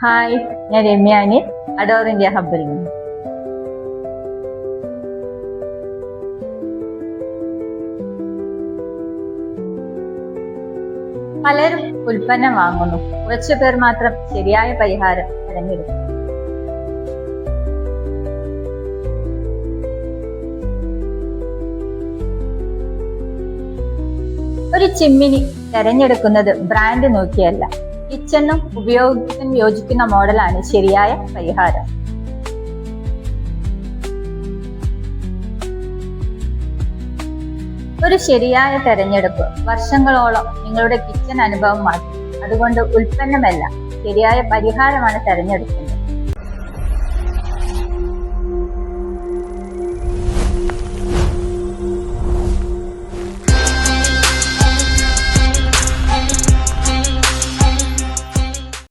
Hi, ഞാൻ രമ്യാനി, adore India ഹബ്ബിൽ നിന്ന്. പലരും ഉൽപ്പന്നം വാങ്ങുന്നു, കുറച്ചു പേർ മാത്രം ശരിയായ പരിഹാരം തിരഞ്ഞെടുക്കും. ഒരു ചിമ്മിനി തിരഞ്ഞെടുക്കുന്നത് ബ്രാൻഡ് നോക്കിയല്ല, കിച്ചണും ഉപയോഗത്തിനും യോജിക്കുന്ന മോഡലാണ് ശരിയായ പരിഹാരം. ഒരു ശരിയായ തെരഞ്ഞെടുപ്പ് വർഷങ്ങളോളം നിങ്ങളുടെ കിച്ചൺ അനുഭവം മാറ്റും. അതുകൊണ്ട് ഉൽപ്പന്നമല്ല, ശരിയായ പരിഹാരമാണ് തിരഞ്ഞെടുക്കുന്നത്.